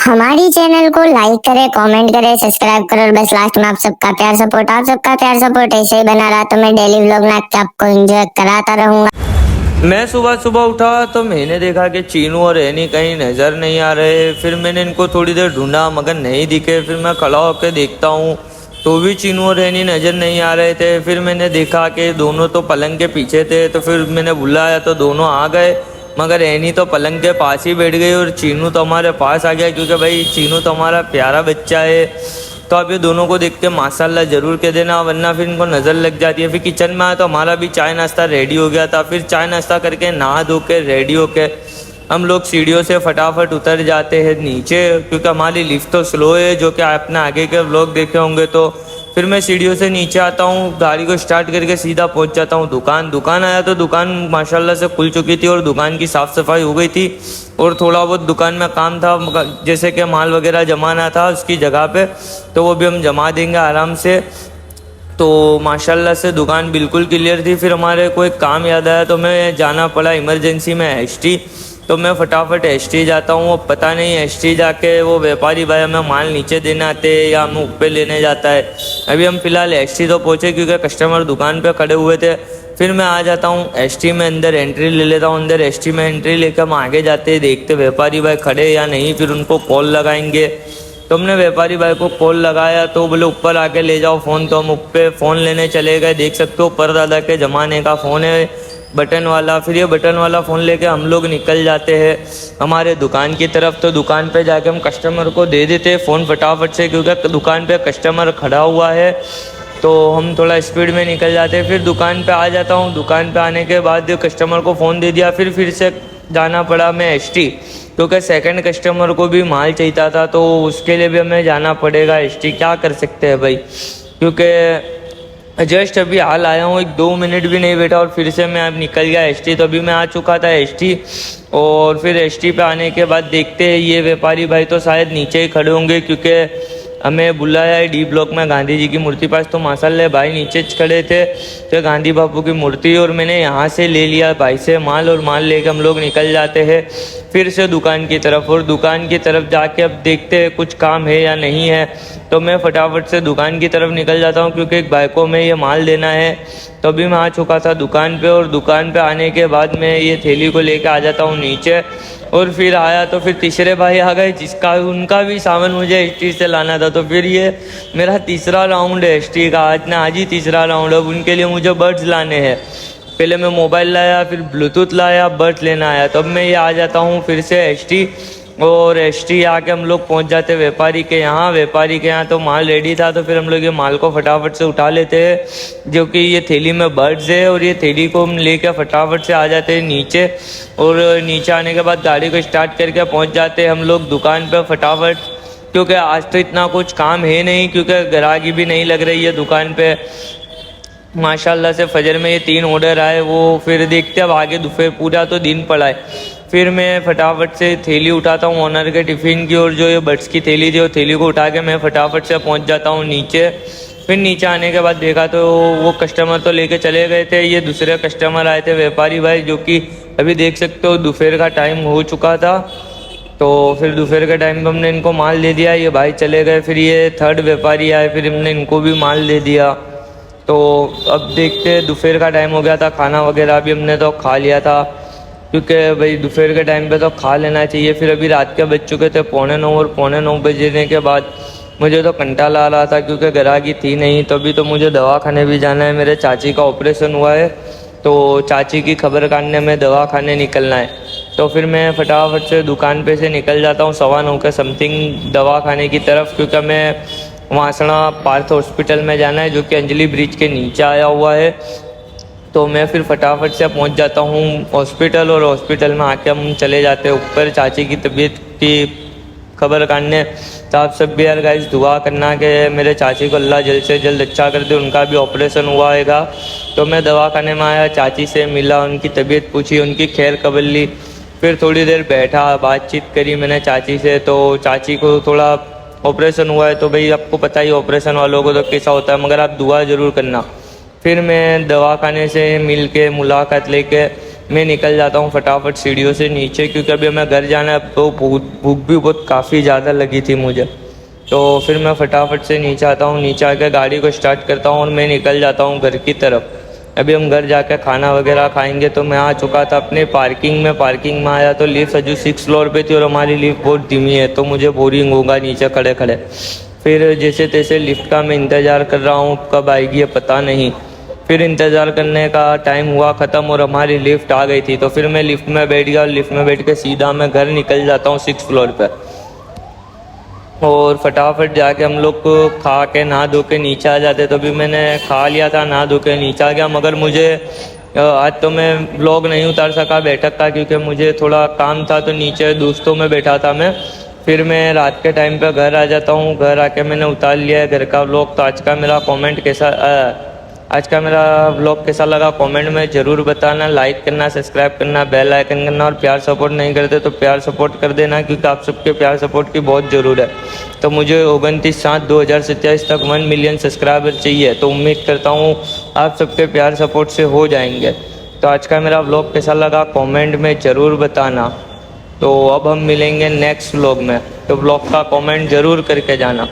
हमारी चैनल को लाइक करें, कमेंट करें, सब्सक्राइब करें और बस लास्ट में आप सबका प्यार सपोर्ट ऐसे ही बना रहा तो मैं डेली व्लॉग में आपको एंजॉय कराता रहूंगा। मैं सुबह सुबह उठा तो मैंने देखा कि चीनू और रैनी कहीं नज़र नहीं आ रहे। फिर मैंने इनको थोड़ी देर ढूंढा मगर नहीं दिखे। फिर मैं खड़ा होकर देखता हूँ तो भी चीनू और रैनी नज़र नहीं आ रहे थे। फिर मैंने देखा कि दोनों तो पलंग के पीछे थे, तो फिर मैंने बुलाया तो दोनों आ गए, मगर रैनी तो पलंग के पास ही बैठ गई और चीनू तो हमारे पास आ गया, क्योंकि भाई चीनू तो हमारा प्यारा बच्चा है। तो आप ये दोनों को देख के माशाल्लाह ज़रूर कह देना, वरना फिर इनको नज़र लग जाती है। फिर किचन में आया तो हमारा भी चाय नाश्ता रेडी हो गया था। फिर चाय नाश्ता करके नहा धो के रेडी हो के हम लोग सीढ़ियों से फटाफट उतर जाते हैं नीचे, क्योंकि हमारी लिफ्ट तो स्लो है, जो कि आपने आगे के व्लॉग देखे होंगे। तो फिर मैं सीढ़ियों से नीचे आता हूँ, गाड़ी को स्टार्ट करके सीधा पहुँच जाता हूँ दुकान आया तो दुकान माशाल्लाह से खुल चुकी थी और दुकान की साफ़ सफाई हो गई थी और थोड़ा बहुत दुकान में काम था, जैसे कि माल वगैरह जमाना था उसकी जगह पे, तो वो भी हम जमा देंगे आराम से। तो माशाल्लाह से दुकान बिल्कुल क्लियर थी। फिर हमारे को एक काम याद आया तो मैं जाना पड़ा इमरजेंसी में एसटी। तो मैं फटाफट एसटी जाता हूँ। अब पता नहीं एसटी जाके वो व्यापारी भाई हमें माल नीचे देने आते हैं या हमें ऊपर लेने जाता है। अभी हम फ़िलहाल एसटी तो पहुँचे क्योंकि कस्टमर दुकान पे खड़े हुए थे। फिर मैं आ जाता हूँ एसटी में, अंदर एंट्री ले लेता हूँ। अंदर एसटी में एंट्री लेकर हम आगे जाते हैं, देखते व्यापारी भाई खड़े या नहीं, फिर उनको कॉल लगाएंगे। तो हमने व्यापारी भाई को कॉल लगाया तो बोले ऊपर आके ले जाओ फ़ोन। तो हम ऊपर फ़ोन लेने चले गए। देख सकते हो परदादा के ज़माने का फ़ोन है, बटन वाला। फिर ये बटन वाला फ़ोन लेके हम लोग निकल जाते हैं हमारे दुकान की तरफ। तो दुकान पे जाके हम कस्टमर को दे देते हैं फ़ोन फटाफट से, क्योंकि दुकान पे कस्टमर खड़ा हुआ है। तो हम थोड़ा स्पीड में निकल जाते हैं। फिर दुकान पे आ जाता हूँ। दुकान पे आने के बाद कस्टमर को फ़ोन दे दिया। फिर से जाना पड़ा मैं एसटी, क्योंकि सेकंड कस्टमर को भी माल चाहिए था, तो उसके लिए भी हमें जाना पड़ेगा एसटी। क्या कर सकते हैं भाई, क्योंकि जस्ट अभी हाल आया हूँ, 1-2 मिनट भी नहीं बैठा और फिर से मैं अब निकल गया एसटी। तो अभी मैं आ चुका था एसटी। और फिर एसटी पे आने के बाद देखते हैं ये व्यापारी भाई तो शायद नीचे ही खड़े होंगे, क्योंकि हमें बुलाया है डी ब्लॉक में गांधी जी की मूर्ति पास। तो माशाल्लाह भाई नीचे खड़े थे तो गांधी बापू की मूर्ति, और मैंने यहाँ से ले लिया भाई से माल, और माल लेके हम लोग निकल जाते हैं फिर से दुकान की तरफ। और दुकान की तरफ जाके अब देखते हैं कुछ काम है या नहीं है। तो मैं फटाफट से दुकान की तरफ निकल जाता हूँ, क्योंकि एक भाई को मैं ये माल देना है। तो अभी मैं आ चुका था दुकान पे, और दुकान पे आने के बाद मैं ये थैली को लेके आ जाता हूँ नीचे। और फिर आया तो फिर तीसरे भाई आ गए, जिसका उनका भी सामान मुझे एसटी से लाना था। तो फिर ये मेरा तीसरा राउंड है एसटी का, आज ही तीसरा राउंड है। अब उनके लिए मुझे बड्स लाने हैं। पहले मैं मोबाइल लाया, फिर ब्लूटूथ लाया, बड्स लेना आया। तब मैं ये आ जाता हूँ फिर से एसटी। और एसटी आके हम लोग पहुँच जाते व्यापारी के यहाँ। व्यापारी के यहाँ तो माल रेडी था, तो फिर हम लोग ये माल को फटाफट से उठा लेते हैं, जो कि ये थैली में बर्ड्स है। और ये थैली को हम लेकर फटाफट से आ जाते हैं नीचे। और नीचे आने के बाद गाड़ी को स्टार्ट करके पहुँच जाते हैं हम लोग दुकान पर फटाफट, क्योंकि आज तो इतना कुछ काम है नहीं, क्योंकि ग्राहकी भी नहीं लग रही है दुकान पे। माशाल्लाह से फजर में ये 3 ऑर्डर आए, वो फिर देखते अब आगे दोपहर पूरा तो दिन पड़ा है। फिर मैं फटाफट से थैली उठाता हूँ ओनर के टिफ़िन की, और जो ये बड्स की थैली थी वो थैली को उठा के मैं फटाफट से पहुँच जाता हूँ नीचे। फिर नीचे आने के बाद देखा तो वो कस्टमर तो लेके चले गए थे, ये दूसरे कस्टमर आए थे व्यापारी भाई, जो कि अभी देख सकते हो दोपहर का टाइम हो चुका था। तो फिर दोपहर के टाइम पर हमने इनको माल दे दिया, ये भाई चले गए। फिर ये थर्ड व्यापारी आए, फिर हमने इनको भी माल दे दिया। तो अब देखते दोपहर का टाइम हो गया था, खाना वगैरह भी हमने तो खा लिया था, क्योंकि भाई दोपहर के टाइम पे तो खा लेना चाहिए। फिर अभी रात के बज चुके थे 8:45, और 8:45 बजने के बाद मुझे तो कंटाला आ रहा था, क्योंकि ग्राहकी थी नहीं। तो अभी तो मुझे दवाखाने भी जाना है, मेरे चाची का ऑपरेशन हुआ है, तो चाची की खबर काटने में दवाखाने निकलना है। तो फिर मैं फटाफट से दुकान पे से निकल जाता हूँ 9:15 के समथिंग दवाखाने की तरफ, क्योंकि मैं वासणा पार्थ हॉस्पिटल में जाना है, जो कि अंजलि ब्रिज के नीचे आया हुआ है। तो मैं फिर फटाफट से पहुंच जाता हूँ हॉस्पिटल, और हॉस्पिटल में आके हम चले जाते हैं ऊपर चाची की तबीयत की खबर काटने। तो आप सब भी यार गाइस दुआ करना कि मेरे चाची को अल्लाह जल्द से जल्द अच्छा कर दे, उनका भी ऑपरेशन हुआ हैगा। तो मैं दवाखाने में आया, चाची से मिला, उनकी तबीयत पूछी, उनकी खैर खबर ली। फिर थोड़ी देर बैठा, बातचीत करी मैंने चाची से। तो चाची को थोड़ा ऑपरेशन हुआ है, तो भाई आपको पता ही ऑपरेशन वालों को तो कैसा होता है, मगर आप दुआ ज़रूर करना। फिर मैं दवाखाने से मिल के मुलाकात लेके मैं निकल जाता हूँ फटाफट सीढ़ियों से नीचे, क्योंकि अभी हमें घर जाना है। अब तो भूख भी बहुत काफ़ी ज़्यादा लगी थी मुझे। तो फिर मैं फटाफट से नीचे आता हूँ, नीचे आकर गाड़ी को स्टार्ट करता हूँ और मैं निकल जाता हूँ घर की तरफ। अभी हम घर जाकर खाना वगैरह खाएंगे। तो मैं आ चुका था अपने पार्किंग में आया तो लिफ्ट अजू 6 फ्लोर पे थी और हमारी लिफ्ट बहुत धीमी है, तो मुझे बोरिंग होगा नीचे खड़े खड़े। फिर जैसे तैसे लिफ्ट का मैं इंतज़ार कर रहा हूँ, कब आएगी ये पता नहीं। फिर इंतज़ार करने का टाइम हुआ ख़त्म और हमारी लिफ्ट आ गई थी। तो फिर मैं लिफ्ट में बैठ गया और लिफ्ट में बैठ के सीधा मैं घर निकल जाता हूँ 6 फ्लोर पर। और फटाफट जाके हम लोग को खा के नहा धो के नीचे आ जाते। तो भी मैंने खा लिया था, नहा धो के नीचे आ गया। मगर मुझे आज तो मैं व्लॉग नहीं उतार सका बैठक का, क्योंकि मुझे थोड़ा काम था। तो नीचे दोस्तों में बैठा था मैं। फिर मैं रात के टाइम पे घर आ जाता हूँ। घर आके मैंने उतार लिया है घर का व्लॉग। तो आज का मेरा व्लॉग कैसा लगा कमेंट में ज़रूर बताना। लाइक करना, सब्सक्राइब करना, बेल आइकन करना, और प्यार सपोर्ट नहीं करते तो प्यार सपोर्ट कर देना, क्योंकि आप सबके प्यार सपोर्ट की बहुत ज़रूरत है। तो मुझे 29/7/2027 तक 1 मिलियन सब्सक्राइबर चाहिए। तो उम्मीद करता हूँ आप सबके प्यार सपोर्ट से हो जाएंगे। तो आज का मेरा व्लॉग कैसा लगा कमेंट में ज़रूर बताना। तो अब हम मिलेंगे नेक्स्ट व्लॉग में। तो व्लॉग का कमेंट ज़रूर करके जाना।